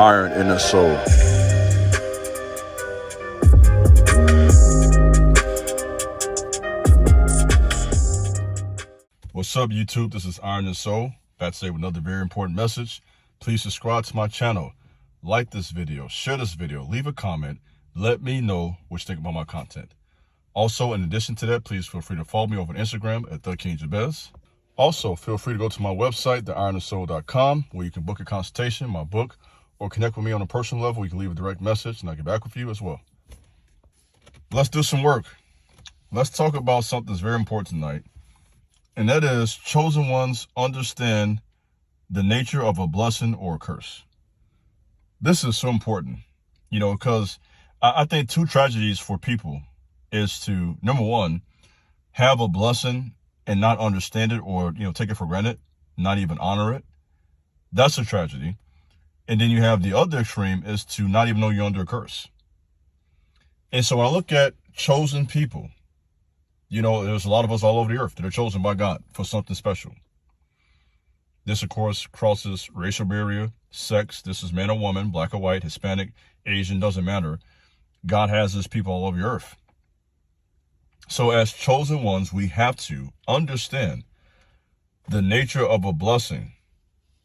iron in the soul. What's up, YouTube? This is Iron and Soul, back today with another very important message. Please subscribe to my channel, like this video, share this video, leave a comment, let me know what you think about my content. Also, in addition to that, please feel free to follow me over on Instagram at TheKingJabez. Also, feel free to go to my website, theironandsoul.com, where you can book a consultation, my book, or connect with me on a personal level. You can leave a direct message, and I'll get back with you as well. Let's do some work. Let's talk about something that's very important tonight, and that is chosen ones understand the nature of a blessing or a curse. This is so important, because I think two tragedies for people is to, number one, have a blessing and not understand it or, take it for granted, not even honor it. That's a tragedy. And then you have the other extreme is to not even know you're under a curse. And so when I look at chosen people, there's a lot of us all over the earth that are chosen by God for something special. This, of course, crosses racial barrier, sex. This is man or woman, black or white, Hispanic, Asian, doesn't matter. God has his people all over the earth. So as chosen ones, we have to understand the nature of a blessing,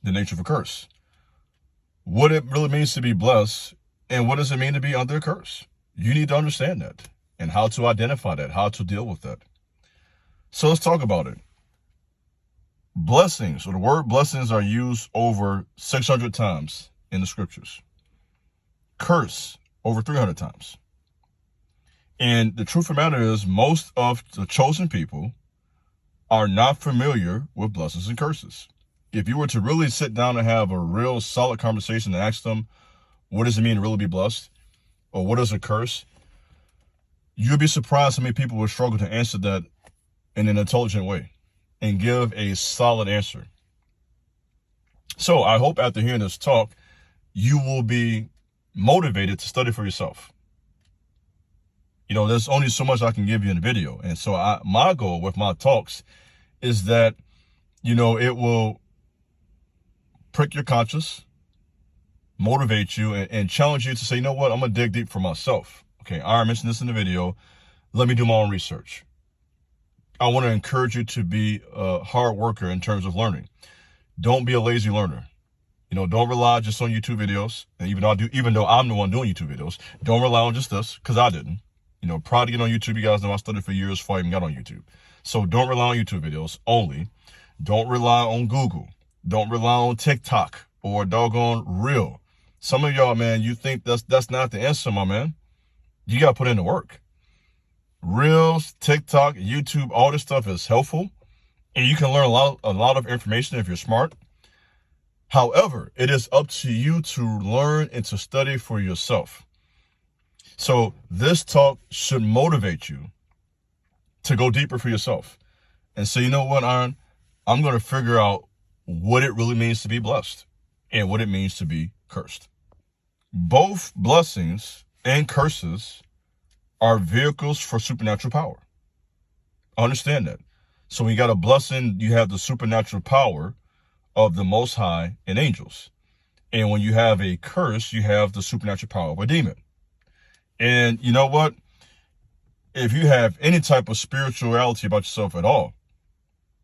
the nature of a curse, what it really means to be blessed, and what does it mean to be under a curse. You need to understand that and how to identify that, how to deal with that. So let's talk about it. Blessings, or the word blessings, are used over 600 times in the scriptures. Curse, over 300 times. And the truth of the matter is, most of the chosen people are not familiar with blessings and curses. If you were to really sit down and have a real solid conversation and ask them, what does it mean to really be blessed? Or what is a curse? You'd be surprised how many people would struggle to answer that in an intelligent way and give a solid answer. So I hope after hearing this talk, you will be motivated to study for yourself. There's only so much I can give you in the video. And so my goal with my talks is that, it will prick your conscience, motivate you, and challenge you to say, I'm going to dig deep for myself. Okay, I mentioned this in the video. Let me do my own research. I want to encourage you to be a hard worker in terms of learning. Don't be a lazy learner. Don't rely just on YouTube videos. And even though I'm the one doing YouTube videos, don't rely on just this, because I didn't. Prior to getting on YouTube, you guys know I studied for years before I even got on YouTube. So don't rely on YouTube videos only. Don't rely on Google. Don't rely on TikTok or doggone Reel. Some of y'all, man, you think that's not the answer, my man. You got to put in the work. Reels, TikTok, YouTube, all this stuff is helpful. And you can learn a lot of information if you're smart. However, it is up to you to learn and to study for yourself. So this talk should motivate you to go deeper for yourself and say, Iron, I'm going to figure out what it really means to be blessed and what it means to be cursed. Both blessings and curses are vehicles for supernatural power. Understand that. So when you got a blessing, you have the supernatural power of the Most High and angels. And when you have a curse, you have the supernatural power of a demon. And you know what? If you have any type of spirituality about yourself at all,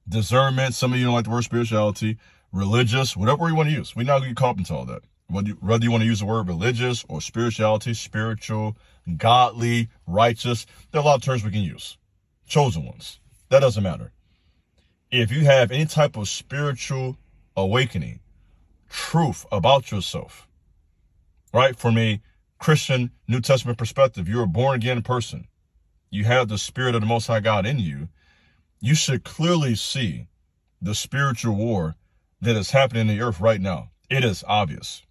discernment, some of you don't like the word spirituality, religious, whatever you want to use. We're not going to get caught up into all that. Whether you want to use the word religious or spirituality, spiritual, godly, righteous, there are a lot of terms we can use. Chosen ones. That doesn't matter. If you have any type of spiritual awakening, truth about yourself, right? From a Christian New Testament perspective, you're a born again person. You have the Spirit of the Most High God in you. You should clearly see the spiritual war that is happening in the earth right now. It is obvious.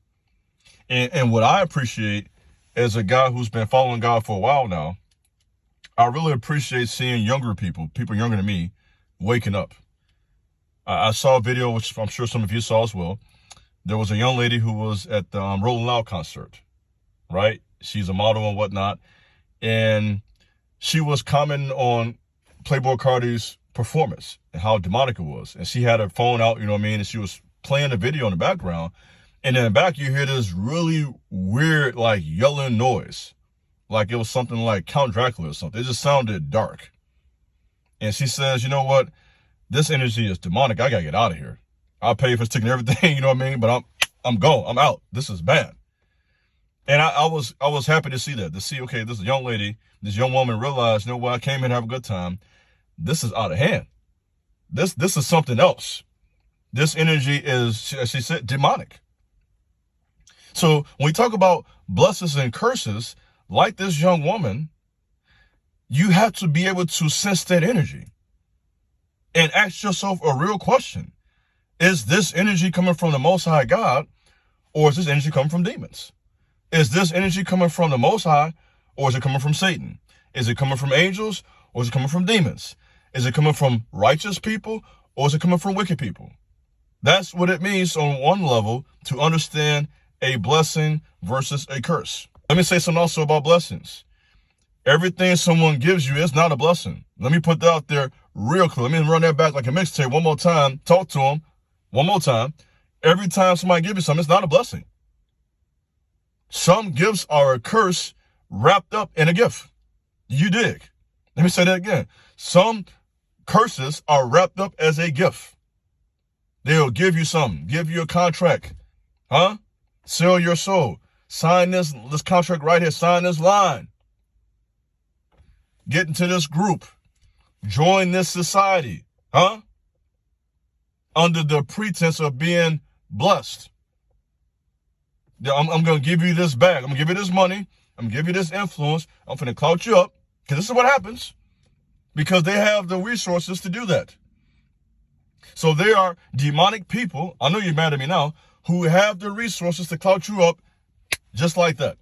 And what I appreciate as a guy who's been following God for a while now, I really appreciate seeing younger people younger than me, waking up. I saw a video, which I'm sure some of you saw as well. There was a young lady who was at the Rolling Loud concert, right? She's a model and whatnot. And she was commenting on Playboi Carti's performance and how demonic it was. And she had her phone out, and she was playing the video in the background. And in the back, you hear this really weird, like, yelling noise. Like it was something like Count Dracula or something. It just sounded dark. And she says, you know what? This energy is demonic. I gotta get out of here. I'll pay for ticket and everything, you know what I mean? But I'm gone. I'm out. This is bad. And I was happy to see that. To see, okay, this young lady, this young woman realized, you know what, I came here to have a good time. This is out of hand. This is something else. This energy is, as she said, demonic. So when we talk about blessings and curses, like this young woman, you have to be able to sense that energy and ask yourself a real question. Is this energy coming from the Most High God, or is this energy coming from demons? Is this energy coming from the Most High, or is it coming from Satan? Is it coming from angels, or is it coming from demons? Is it coming from righteous people, or is it coming from wicked people? That's what it means on one level to understand a blessing versus a curse. Let me say something also about blessings. Everything someone gives you is not a blessing. Let me put that out there real clear. Let me run that back like a mixtape one more time. Talk to them one more time. Every time somebody gives you something, it's not a blessing. Some gifts are a curse wrapped up in a gift. You dig? Let me say that again. Some curses are wrapped up as a gift. They'll give you something, give you a contract. Sell your soul. Sign this contract right here. Sign this line. Get into this group. Join this society. Under the pretense of being blessed. I'm going to give you this bag. I'm going to give you this money. I'm going to give you this influence. I'm going to clout you up. Because this is what happens. Because they have the resources to do that. So there are demonic people, I know you're mad at me now, who have the resources to clout you up just like that.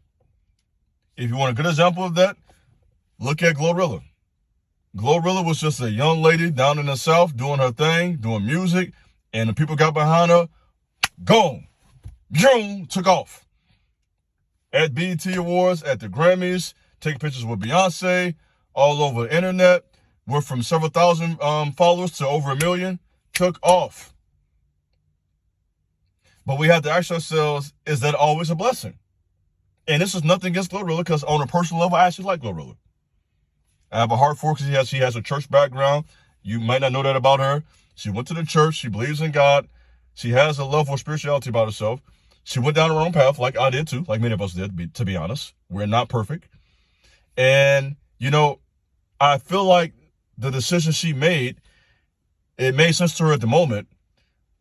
If you want a good example of that, look at Glorilla. Glorilla was just a young lady down in the South doing her thing, doing music, and the people got behind her, gone, took off. At BET Awards, at the Grammys, taking pictures with Beyonce, all over the internet, went from several thousand followers to over 1 million, took off. But we have to ask ourselves, is that always a blessing? And this is nothing against Glorilla, because on a personal level, I actually like Glorilla. I have a heart for her because she has a church background. You might not know that about her. She went to the church. She believes in God. She has a love for spirituality about herself. She went down her own path like I did too, like many of us did, to be honest. We're not perfect. And, I feel like the decision she made, it made sense to her at the moment.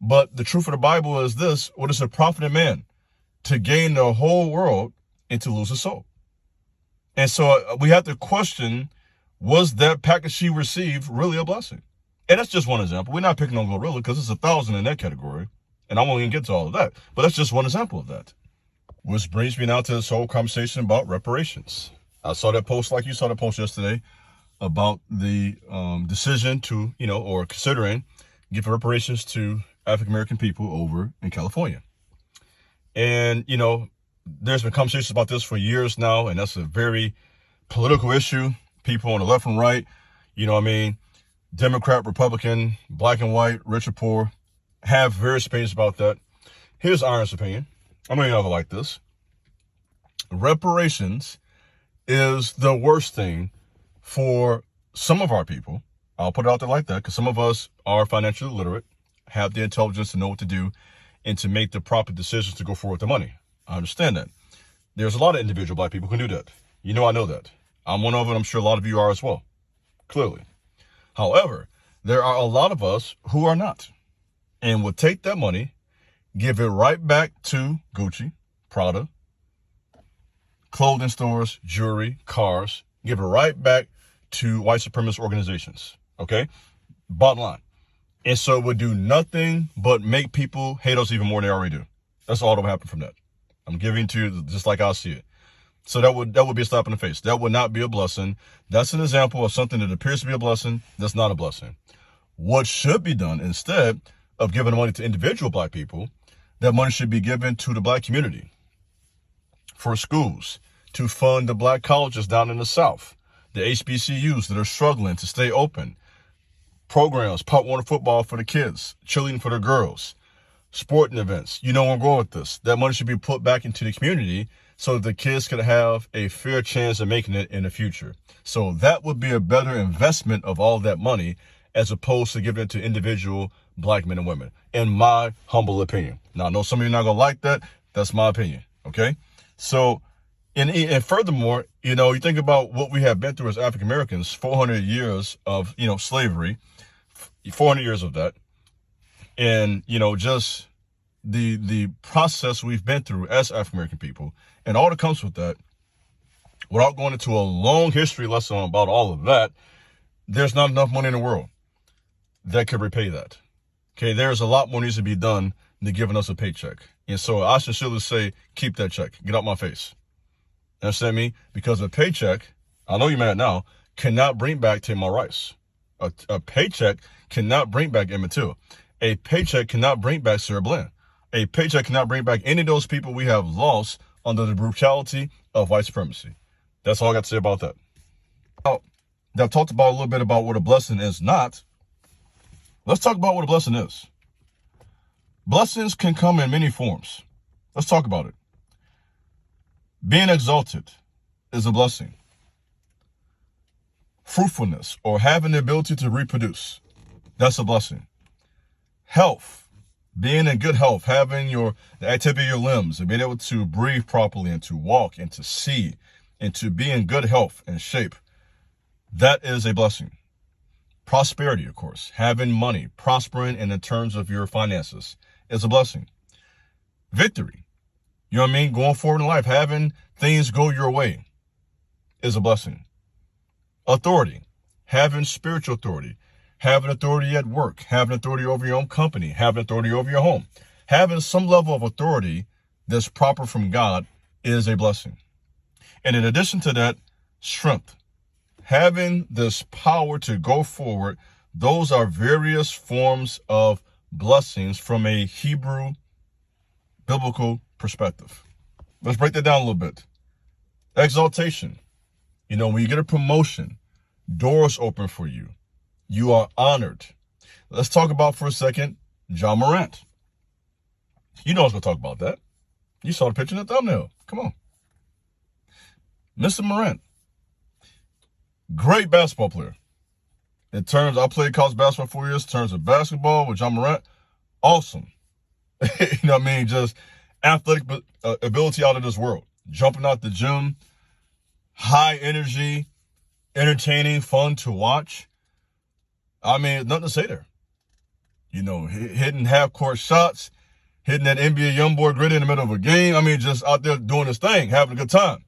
But the truth of the Bible is this: what is it profit a man to gain the whole world and to lose his soul? And so we have to question, was that package she received really a blessing? And that's just one example. We're not picking on Glorilla because there's 1,000 in that category. And I won't even get to all of that. But that's just one example of that. Which brings me now to this whole conversation about reparations. I saw that post like you saw the post yesterday about the decision to, or considering giving reparations to African-American people over in California. And, there's been conversations about this for years now, and that's a very political issue. People on the left and right, Democrat, Republican, black and white, rich or poor, have various opinions about that. Here's Iron's opinion. I'm going to like this. Reparations is the worst thing for some of our people. I'll put it out there like that, because some of us are financially literate, have the intelligence to know what to do, and to make the proper decisions to go forward with the money. I understand that. There's a lot of individual black people who can do that. I know that. I'm one of them. I'm sure a lot of you are as well. Clearly. However, there are a lot of us who are not, and will take that money, give it right back to Gucci, Prada, clothing stores, jewelry, cars, give it right back to white supremacist organizations. Okay? Bottom line. And so it would do nothing but make people hate us even more than they already do. That's all that will happen from that. I'm giving to you just like I see it. So that would be a slap in the face. That would not be a blessing. That's an example of something that appears to be a blessing that's not a blessing. What should be done, instead of giving money to individual black people, that money should be given to the black community, for schools, to fund the black colleges down in the South, the HBCUs that are struggling to stay open, programs, Pop Warner football for the kids, cheerleading for the girls, sporting events. You know where I'm going with this. That money should be put back into the community so that the kids can have a fair chance of making it in the future. So that would be a better investment of all that money as opposed to giving it to individual black men and women, in my humble opinion. Now, I know some of you are not going to like that. That's my opinion, okay? So, and furthermore, you know, you think about what we have been through as African Americans, 400 years of, you know, slavery, 400 years of that, and, you know, just the process we've been through as African American people, and all that comes with that, without going into a long history lesson about all of that, there's not enough money in the world that could repay that. Okay, there's a lot more needs to be done than giving us a paycheck. And so I sincerely say, keep that check. Get out my face. You understand me? Because a paycheck, I know you're mad now, cannot bring back Tamar Rice. A paycheck cannot bring back Emmett Till. A paycheck cannot bring back Sarah Bland. A paycheck cannot bring back any of those people we have lost under the brutality of white supremacy. That's all I got to say about that. Now, I've talked about a little bit about what a blessing is not. Let's talk about what a blessing is. Blessings can come in many forms. Let's talk about it. Being exalted is a blessing. Fruitfulness, or having the ability to reproduce, that's a blessing. Health, being in good health, having the activity of your limbs, and being able to breathe properly and to walk and to see and to be in good health and shape, that is a blessing. Prosperity, of course, having money, prospering in the terms of your finances is a blessing. Victory, you know what I mean? Going forward in life, having things go your way is a blessing. Authority, having spiritual authority, having authority at work, having authority over your own company, having authority over your home, having some level of authority that's proper from God is a blessing. And in addition to that, strength, having this power to go forward, those are various forms of blessings from a Hebrew biblical perspective. Let's break that down a little bit. Exaltation. You know, when you get a promotion, doors open for you. You are honored. Let's talk about for a second, Ja Morant. You know I was going to talk about that. You saw the picture in the thumbnail. Come on. Mr. Morant. Great basketball player. In terms, I played college basketball for 4 years. In terms of basketball with Ja Morant, awesome. You know what I mean? Just athletic ability out of this world. Jumping out the gym, high energy, entertaining, fun to watch. I mean, nothing to say there. You know, hitting half-court shots, hitting that NBA YoungBoy gritty in the middle of a game. I mean, just out there doing his thing, having a good time.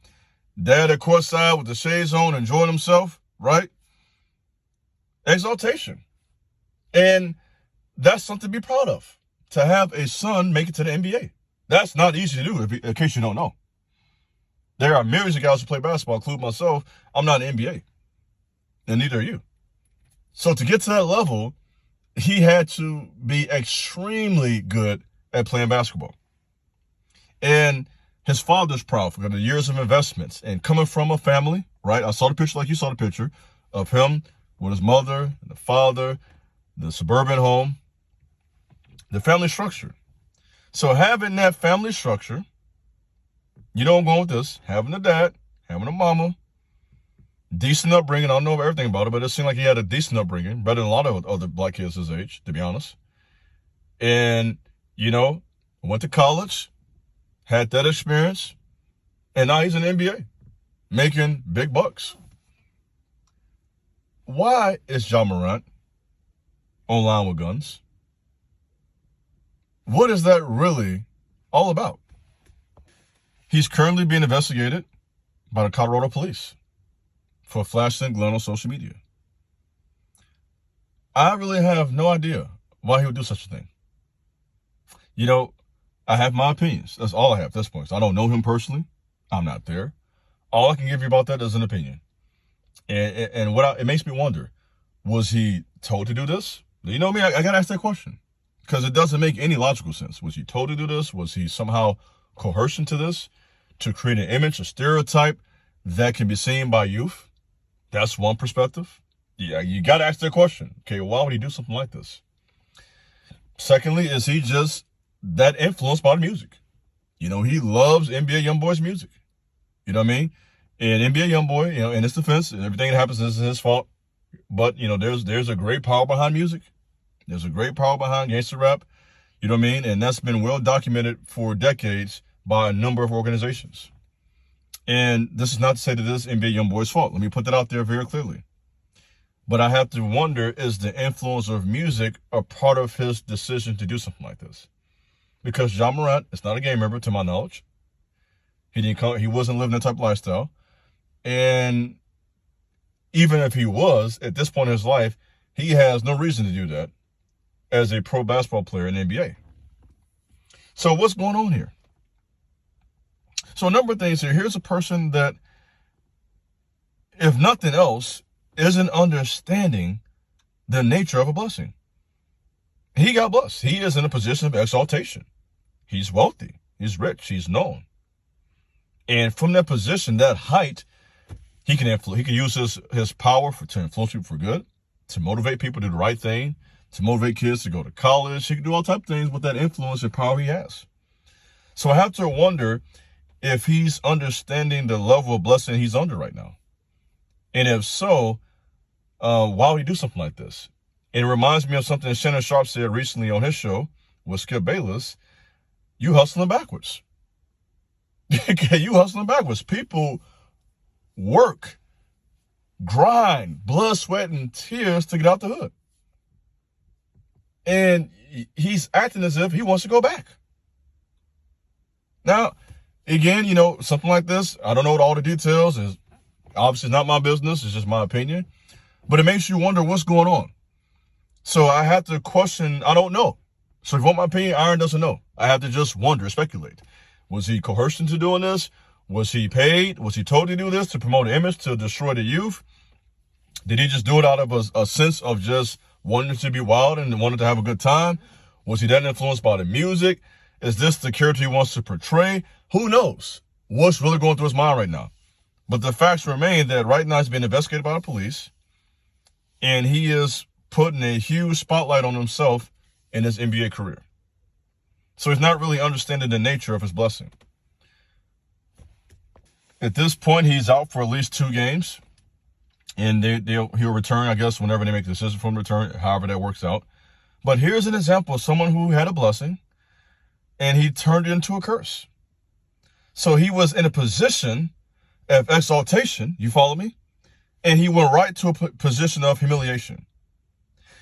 Dad at courtside with the shades on, enjoying himself, right? Exaltation. And that's something to be proud of. To have a son make it to the NBA. That's not easy to do, in case you don't know. There are millions of guys who play basketball, including myself. I'm not in the NBA. And neither are you. So to get to that level, he had to be extremely good at playing basketball. And his father's proud for the years of investments and coming from a family, right? I saw the picture like you saw the picture of him with his mother, and the father, the suburban home, the family structure. So having that family structure, you know I'm going with this, having a dad, having a mama, decent upbringing. I don't know everything about it, but it seemed like he had a decent upbringing, better than a lot of other black kids his age, to be honest. And, you know, went to college, had that experience, and now he's in the NBA, making big bucks. Why is Ja Morant online with guns? What is that really all about? He's currently being investigated by the Colorado police for flashing Glenn on social media. I really have no idea why he would do such a thing. You know, I have my opinions. That's all I have at this point. So I don't know him personally. I'm not there. All I can give you about that is an opinion. And it makes me wonder, was he told to do this? You know me, I got to ask that question. Because it doesn't make any logical sense. Was he told to do this? Was he somehow coerced into this to create an image, a stereotype that can be seen by youth? That's one perspective. Yeah, you got to ask that question. Okay, why would he do something like this? Secondly, is he just that influenced by the music. You know, he loves NBA YoungBoy's music. You know what I mean? And NBA YoungBoy, you know, in his defense, everything that happens is his fault. But, you know, there's a great power behind music. There's a great power behind gangster rap. You know what I mean? And that's been well documented for decades by a number of organizations. And this is not to say that this is NBA YoungBoy's fault. Let me put that out there very clearly. But I have to wonder, is the influence of music a part of his decision to do something like this? Because Ja Morant is not a gang member, to my knowledge. He wasn't living that type of lifestyle. And even if he was, at this point in his life, he has no reason to do that as a pro basketball player in the NBA. So what's going on here? So a number of things here. Here's a person that, if nothing else, isn't understanding the nature of a blessing. He got blessed. He is in a position of exaltation. He's wealthy. He's rich. He's known. And from that position, that height, he can use his power to influence people for good, to motivate people to do the right thing, to motivate kids to go to college. He can do all types of things with that influence and power he has. So I have to wonder if he's understanding the level of blessing he's under right now. And if so, why would he do something like this? And it reminds me of something Shannon Sharp said recently on his show with Skip Bayless. You hustling backwards. You hustling backwards. People work, grind, blood, sweat, and tears to get out the hood. And he's acting as if he wants to go back. Now, again, you know, something like this, I don't know what all the details is. Obviously, not my business. It's just my opinion. But it makes you wonder what's going on. So I have to question, I don't know. So if you want my opinion, Iron doesn't know. I have to just wonder, speculate. Was he coerced into doing this? Was he paid? Was he told to do this to promote an image, to destroy the youth? Did he just do it out of a sense of just wanting to be wild and wanting to have a good time? Was he then influenced by the music? Is this the character he wants to portray? Who knows what's really going through his mind right now? But the facts remain that right now he's being investigated by the police, and he is putting a huge spotlight on himself in his NBA career. So he's not really understanding the nature of his blessing. At this point, he's out for at least 2 games, and he'll return, I guess, whenever they make the decision for him to return, however that works out. But here's an example of someone who had a blessing, and he turned it into a curse. So he was in a position of exaltation, you follow me? And he went right to a position of humiliation.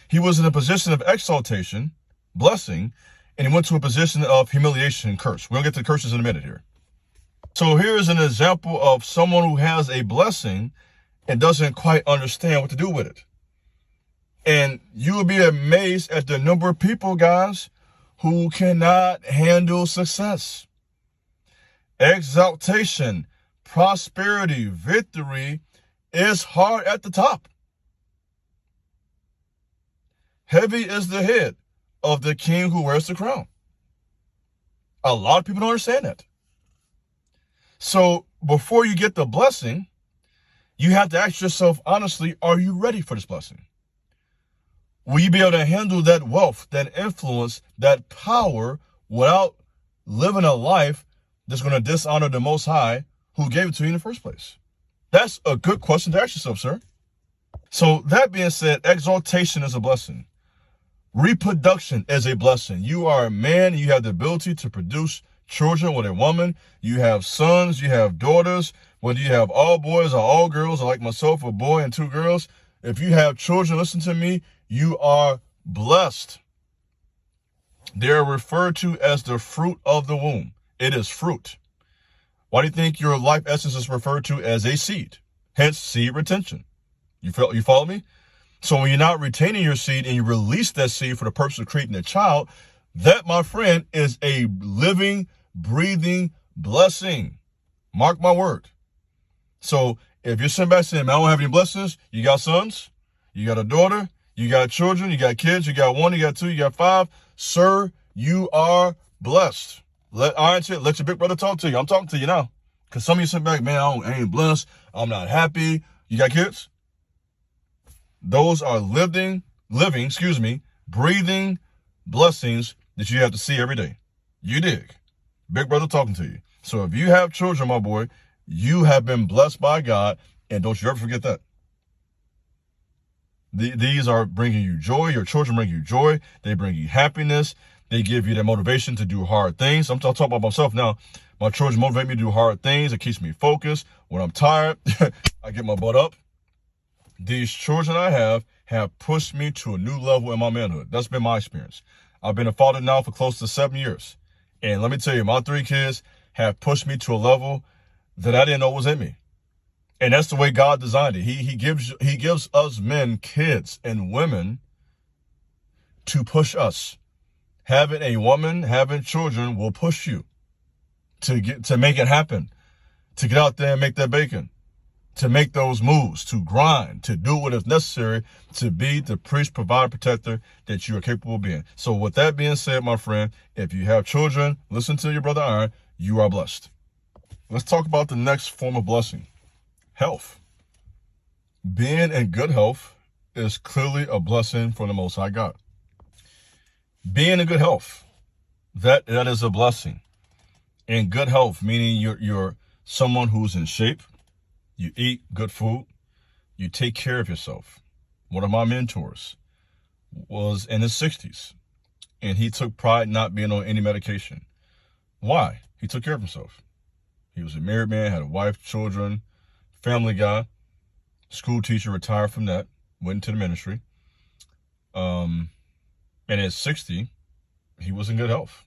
He was in a position of exaltation, blessing, and he went to a position of humiliation and curse. We'll get to the curses in a minute here. So here's an example of someone who has a blessing and doesn't quite understand what to do with it. And you will be amazed at the number of people, guys, who cannot handle success. Exaltation, prosperity, victory is hard at the top. Heavy is the head of the king who wears the crown. A lot of people don't understand that. So before you get the blessing, you have to ask yourself honestly, are you ready for this blessing? Will you be able to handle that wealth, that influence, that power without living a life that's going to dishonor the Most High who gave it to you in the first place? That's a good question to ask yourself, sir. So that being said, exaltation is a blessing. Reproduction is a blessing. You are a man, and you have the ability to produce children with a woman. You have sons, you have daughters, whether you have all boys or all girls, or like myself, a boy and 2 girls. If you have children, listen to me, you are blessed. They are referred to as the fruit of the womb. It is fruit. Why do you think your life essence is referred to as a seed? Hence, seed retention. You follow me? So when you're not retaining your seed and you release that seed for the purpose of creating a child, that, my friend, is a living, breathing blessing. Mark my word. So if you're sitting back saying, man, I don't have any blessings, you got sons, you got a daughter, you got children, you got kids, you got 1, you got 2, you got 5. Sir, you are blessed. Let your big brother talk to you. I'm talking to you now. Because some of you sit back, man, I ain't blessed. I'm not happy. You got kids? Those are living, breathing blessings that you have to see every day. You dig? Big brother talking to you. So if you have children, my boy, you have been blessed by God, and don't you ever forget that. These are bringing you joy. Your children bring you joy. They bring you happiness. They give you the motivation to do hard things. I'm talking about myself now. My children motivate me to do hard things. It keeps me focused. When I'm tired, I get my butt up. These children I have pushed me to a new level in my manhood. That's been my experience. I've been a father now for close to 7 years. And let me tell you, my 3 kids have pushed me to a level that I didn't know was in me. And that's the way God designed it. He gives us men, kids, and women to push us. Having a woman, having children will push you to make it happen, to get out there and make that bacon, to make those moves, to grind, to do what is necessary to be the priest, provider, protector that you are capable of being. So with that being said, my friend, if you have children, listen to your brother Iron, you are blessed. Let's talk about the next form of blessing, health. Being in good health is clearly a blessing from the Most High God. Being in good health, that is a blessing. In good health, meaning you're someone who's in shape, you eat good food, you take care of yourself. One of my mentors was in his 60s, and he took pride in not being on any medication. Why? He took care of himself. He was a married man, had a wife, children, family guy, school teacher, retired from that, went into the ministry. And at 60, he was in good health.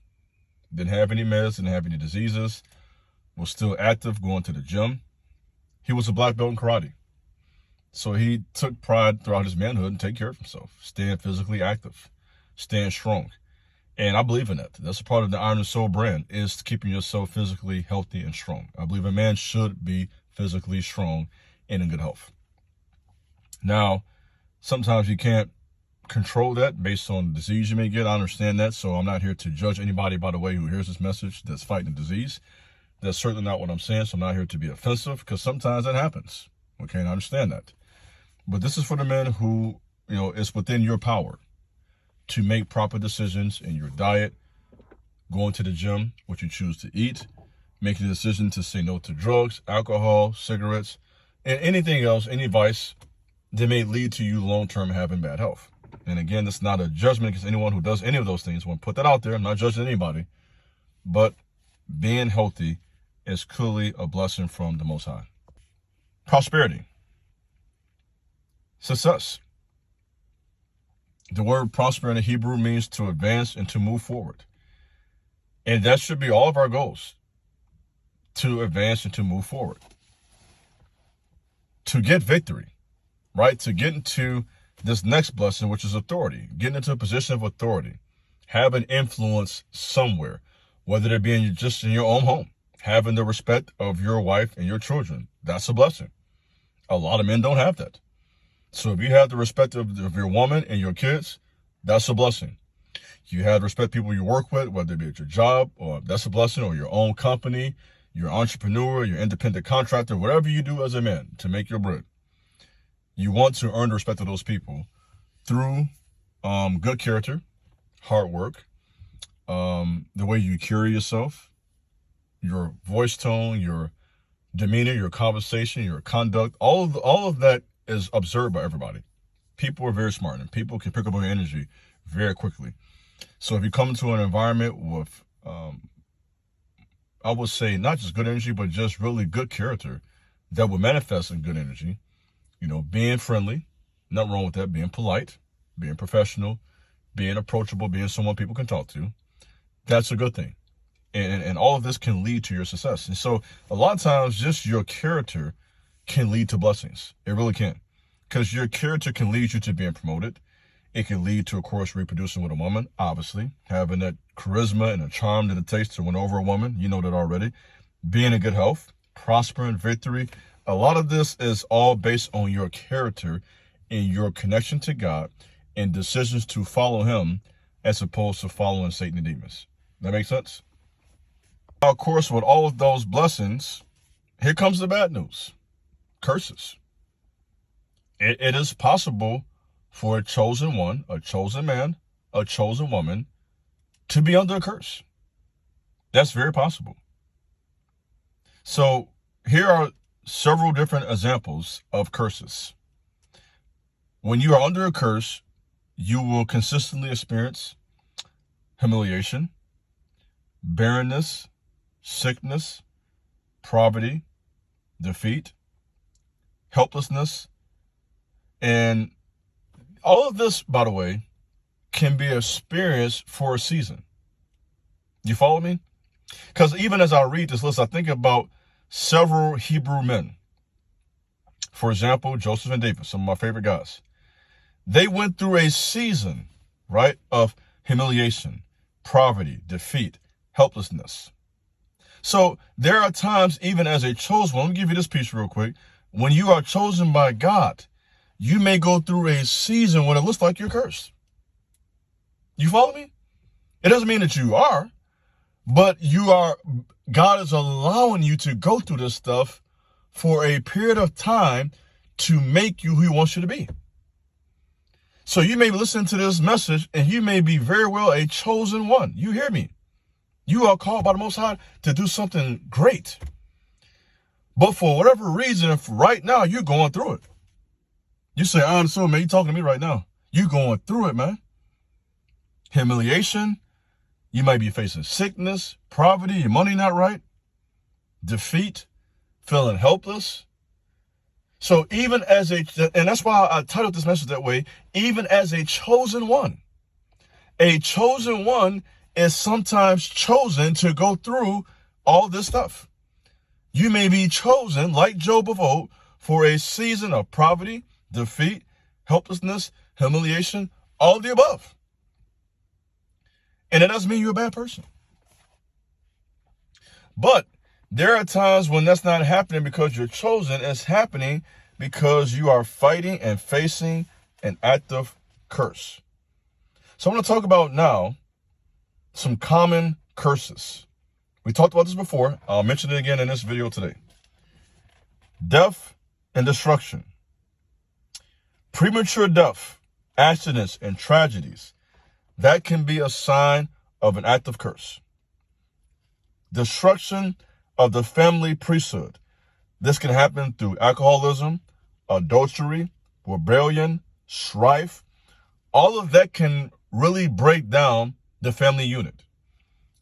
Didn't have any meds, didn't have any diseases, was still active, going to the gym. He was a black belt in karate. So he took pride throughout his manhood and take care of himself, staying physically active, staying strong. And I believe in that. That's a part of the Iron and Soul brand, is keeping yourself physically healthy and strong. I believe a man should be physically strong and in good health. Now, sometimes you can't control that based on the disease you may get. I understand that, so I'm not here to judge anybody, by the way, who hears this message that's fighting a disease. That's certainly not what I'm saying, so I'm not here to be offensive, because sometimes that happens. Okay, and I understand that. But this is for the men who, it's within your power to make proper decisions in your diet, going to the gym, what you choose to eat, making a decision to say no to drugs, alcohol, cigarettes, and anything else, any vice that may lead to you long-term having bad health. And again, it's not a judgment against anyone who does any of those things. I want to put that out there. I'm not judging anybody. But being healthy is clearly a blessing from the Most High. Prosperity. Success. The word prosper in the Hebrew means to advance and to move forward. And that should be all of our goals, to advance and to move forward. To get victory, right? To get into this next blessing, which is authority. Getting into a position of authority. Having influence somewhere, whether it be just in your own home. Having the respect of your wife and your children. That's a blessing. A lot of men don't have that. So if you have the respect of your woman and your kids, that's a blessing. You have respect people you work with, whether it be at your job, or that's a blessing, or your own company, your entrepreneur, your independent contractor, whatever you do as a man to make your bread. You want to earn the respect of those people through good character, hard work, the way you carry yourself, your voice tone, your demeanor, your conversation, your conduct, all of that is observed by everybody. People are very smart, and people can pick up on your energy very quickly. So if you come into an environment with, I would say not just good energy, but just really good character that will manifest in good energy, being friendly, nothing wrong with that, being polite, being professional, being approachable, being someone people can talk to, that's a good thing. And all of this can lead to your success. And so a lot of times just your character can lead to blessings. It really can. Because your character can lead you to being promoted. It can lead to, of course, reproducing with a woman, obviously. Having that charisma and a charm that it takes to win over a woman. You know that already. Being in good health, prospering, victory. A lot of this is all based on your character and your connection to God and decisions to follow him as opposed to following Satan and demons. That makes sense? Now, of course, with all of those blessings, here comes the bad news. Curses. It is possible for a chosen one, a chosen man, a chosen woman to be under a curse. That's very possible. So here are several different examples of curses. When you are under a curse, you will consistently experience humiliation, barrenness, sickness, poverty, defeat, helplessness, and all of this, by the way, can be experienced for a season. You follow me? Because even as I read this list, I think about several Hebrew men. For example, Joseph and David, some of my favorite guys. They went through a season, right, of humiliation, poverty, defeat, helplessness. So there are times, even as a chosen one, let me give you this piece real quick. When you are chosen by God, you may go through a season when it looks like you're cursed. You follow me? It doesn't mean that you are, but God is allowing you to go through this stuff for a period of time to make you who he wants you to be. So you may listen to this message and you may be very well a chosen one. You hear me? You are called by the Most High to do something great. But for whatever reason, if right now you're going through it. You say, I understand, man, you're talking to me right now. You're going through it, man. Humiliation. You might be facing sickness, poverty, your money not right, defeat, feeling helpless. So even as and that's why I titled this message that way, even as a chosen one is sometimes chosen to go through all this stuff. You may be chosen, like Job of old, for a season of poverty, defeat, helplessness, humiliation, all of the above. And it doesn't mean you're a bad person. But there are times when that's not happening because you're chosen. It's happening because you are fighting and facing an active curse. So I'm going to talk about now some common curses. We talked about this before. I'll mention it again in this video today. Death and destruction. Premature death, accidents, and tragedies. That can be a sign of an active curse. Destruction of the family priesthood. This can happen through alcoholism, adultery, rebellion, strife. All of that can really break down the family unit.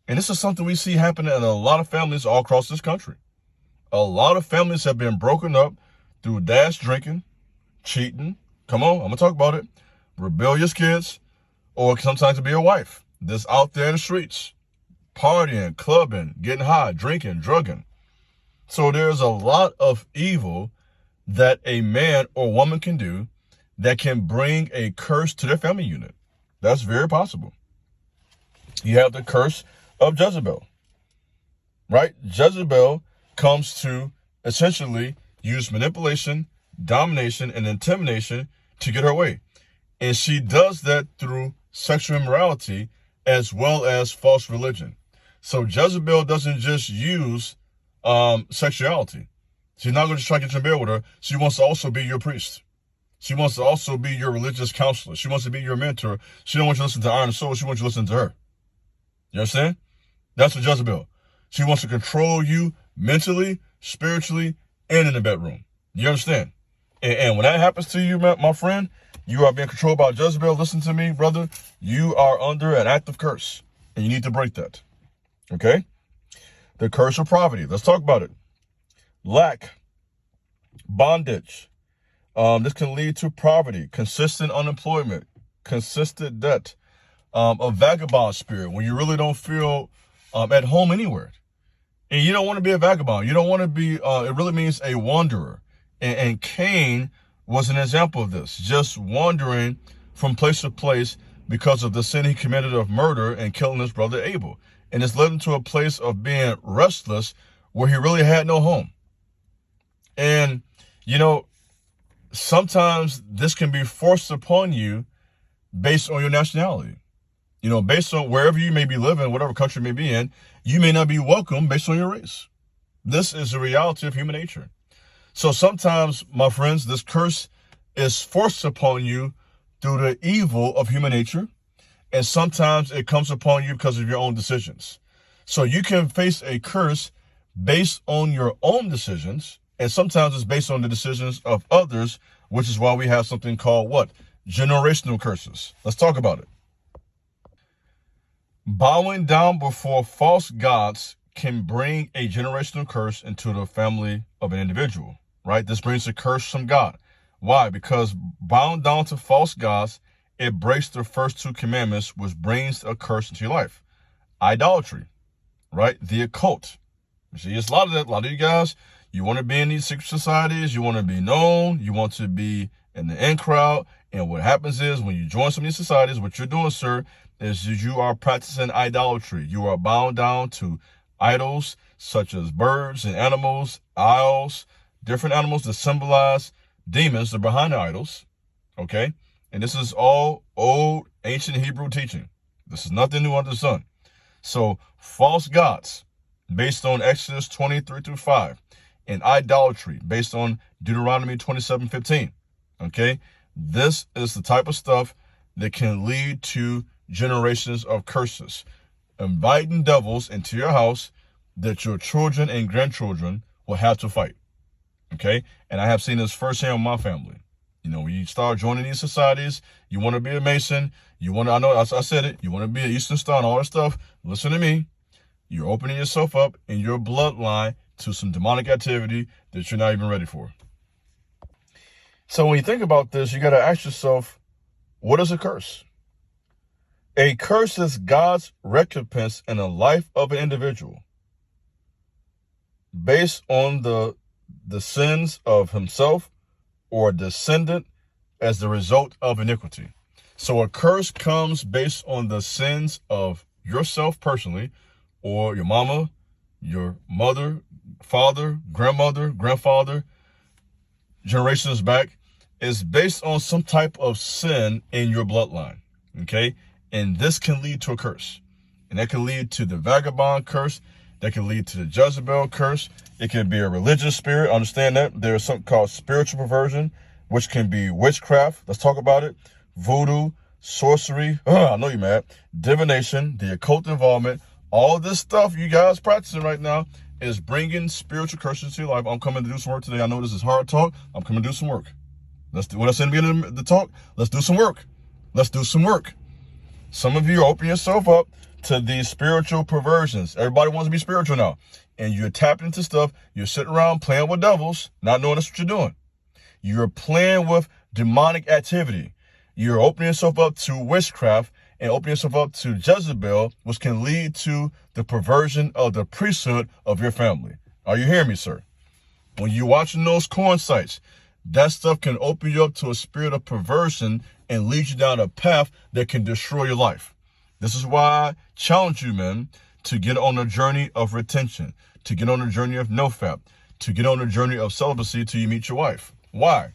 And this is something we see happening in a lot of families all across this country. A lot of families have been broken up through dash drinking, cheating. Come on, I'm going to talk about it. Rebellious kids, or sometimes to be a wife that's out there in the streets, partying, clubbing, getting high, drinking, drugging. So there's a lot of evil that a man or woman can do that can bring a curse to their family unit. That's very possible. You have the curse of Jezebel, right? Jezebel comes to essentially use manipulation, domination, and intimidation to get her way. And she does that through sexual immorality as well as false religion. So Jezebel doesn't just use sexuality. She's not going to try to get you in bed with her. She wants to also be your priest. She wants to also be your religious counselor. She wants to be your mentor. She don't want you to listen to Iron Soul. She wants you to listen to her. You understand? That's what Jezebel. She wants to control you mentally, spiritually, and in the bedroom. You understand? And when that happens to you, my friend, you are being controlled by Jezebel. Listen to me, brother. You are under an active curse, and you need to break that. Okay? The curse of poverty. Let's talk about it. Lack, bondage. This can lead to poverty, consistent unemployment, consistent debt, a vagabond spirit when you really don't feel at home anywhere. And you don't want to be a vagabond. You don't want to be, it really means a wanderer. And Cain was an example of this, just wandering from place to place because of the sin he committed of murder and killing his brother Abel. And it's led him to a place of being restless where he really had no home. And, you know, sometimes this can be forced upon you based on your nationality. You know, based on wherever you may be living, whatever country you may be in, you may not be welcome based on your race. This is the reality of human nature. So sometimes, my friends, this curse is forced upon you through the evil of human nature. And sometimes it comes upon you because of your own decisions. So you can face a curse based on your own decisions, and sometimes it's based on the decisions of others, which is why we have something called what? Generational curses. Let's talk about it. Bowing down before false gods can bring a generational curse into the family of an individual, right? This brings a curse from God. Why? Because bowing down to false gods, it breaks the first two commandments, which brings a curse into your life. Idolatry, right? The occult. You see, it's a lot of that. A lot of you guys, you want to be in these secret societies. You want to be known. You want to be in the in crowd. And what happens is when you join some of these societies, what you're doing, sir, is you are practicing idolatry. You are bound down to idols such as birds and animals, owls, different animals that symbolize demons that are behind the idols. Okay? And this is all old, ancient Hebrew teaching. This is nothing new under the sun. So false gods, based on Exodus 23-5, and idolatry, based on Deuteronomy 27:15. Okay? This is the type of stuff that can lead to generations of curses, inviting devils into your house that your children and grandchildren will have to fight. Okay? And I have seen this firsthand with my family. You know, when you start joining these societies, you want to be a Mason, you want to, I know I said it, you want to be an Eastern Star and all that stuff. Listen to me. You're opening yourself up in your bloodline to some demonic activity that you're not even ready for. So when you think about this, you got to ask yourself, what is a curse? A curse is God's recompense in the life of an individual based on the sins of himself or a descendant as the result of iniquity. So a curse comes based on the sins of yourself personally, or your mama, your mother, father, grandmother, grandfather, generations back. Is based on some type of sin in your bloodline, okay? And this can lead to a curse. And that can lead to the vagabond curse. That can lead to the Jezebel curse. It can be a religious spirit. Understand that. There's something called spiritual perversion, which can be witchcraft. Let's talk about it. Voodoo, sorcery. I know you're mad. Divination, the occult involvement. All this stuff you guys practicing right now is bringing spiritual curses to your life. I'm coming to do some work today. I know this is hard talk. I'm coming to do some work. Let's do what I said in the beginning of the talk. Let's do some work. Let's do some work. Some of you open yourself up to these spiritual perversions. Everybody wants to be spiritual now. And you're tapping into stuff. You're sitting around playing with devils, not knowing that's what you're doing. You're playing with demonic activity. You're opening yourself up to witchcraft and opening yourself up to Jezebel, which can lead to the perversion of the priesthood of your family. Are you hearing me, sir? When you're watching those corn sites, that stuff can open you up to a spirit of perversion and lead you down a path that can destroy your life. This is why I challenge you, men, to get on a journey of retention, to get on a journey of nofap, to get on a journey of celibacy till you meet your wife. Why?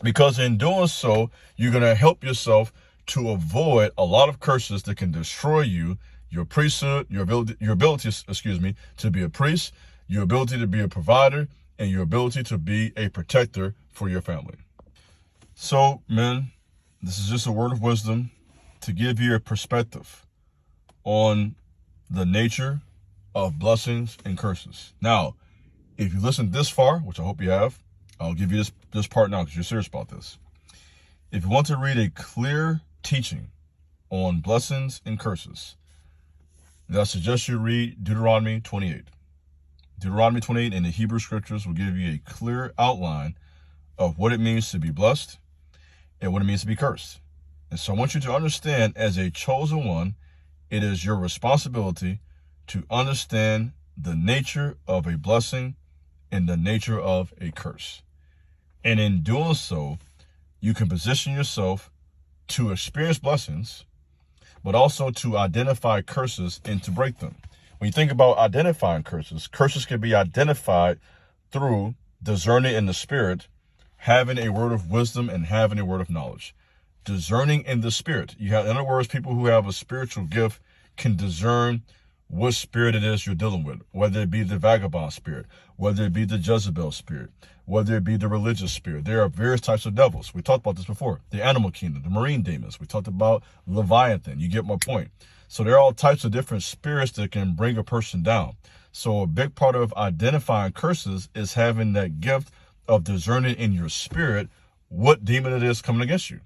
Because in doing so, you're going to help yourself to avoid a lot of curses that can destroy you, your priesthood, your ability, to be a priest, your ability to be a provider, and your ability to be a protector for your family. So, men, this is just a word of wisdom to give you a perspective on the nature of blessings and curses. Now, if you listened this far, which I hope you have, I'll give you this part now because you're serious about this. If you want to read a clear teaching on blessings and curses, then I suggest you read Deuteronomy 28. Deuteronomy 28 in the Hebrew scriptures will give you a clear outline of what it means to be blessed and what it means to be cursed. And so I want you to understand, as a chosen one, it is your responsibility to understand the nature of a blessing and the nature of a curse. And in doing so, you can position yourself to experience blessings, but also to identify curses and to break them. When you think about identifying curses, curses can be identified through discerning in the spirit, having a word of wisdom, and having a word of knowledge. Discerning in the spirit. You have, in other words, people who have a spiritual gift can discern what spirit it is you're dealing with, whether it be the vagabond spirit, whether it be the Jezebel spirit, whether it be the religious spirit. There are various types of devils. We talked about this before. The animal kingdom, the marine demons. We talked about Leviathan. You get my point. So there are all types of different spirits that can bring a person down. So a big part of identifying curses is having that gift of discerning in your spirit what demon it is coming against you,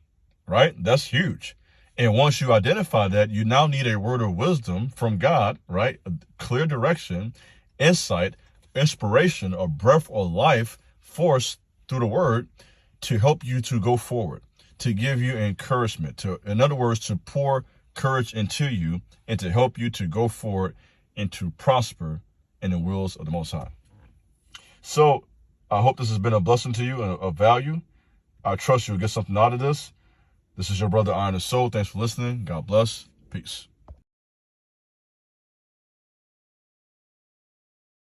right? That's huge. And once you identify that, you now need a word of wisdom from God, right? A clear direction, insight, inspiration, or breath or life force through the word to help you to go forward, to give you encouragement, to, in other words, to pour courage into you and to help you to go forward and to prosper in the wills of the Most High. So I hope this has been a blessing to you and of value. I trust you'll get something out of this. This is your brother Iron and Soul. Thanks for listening. God bless. Peace.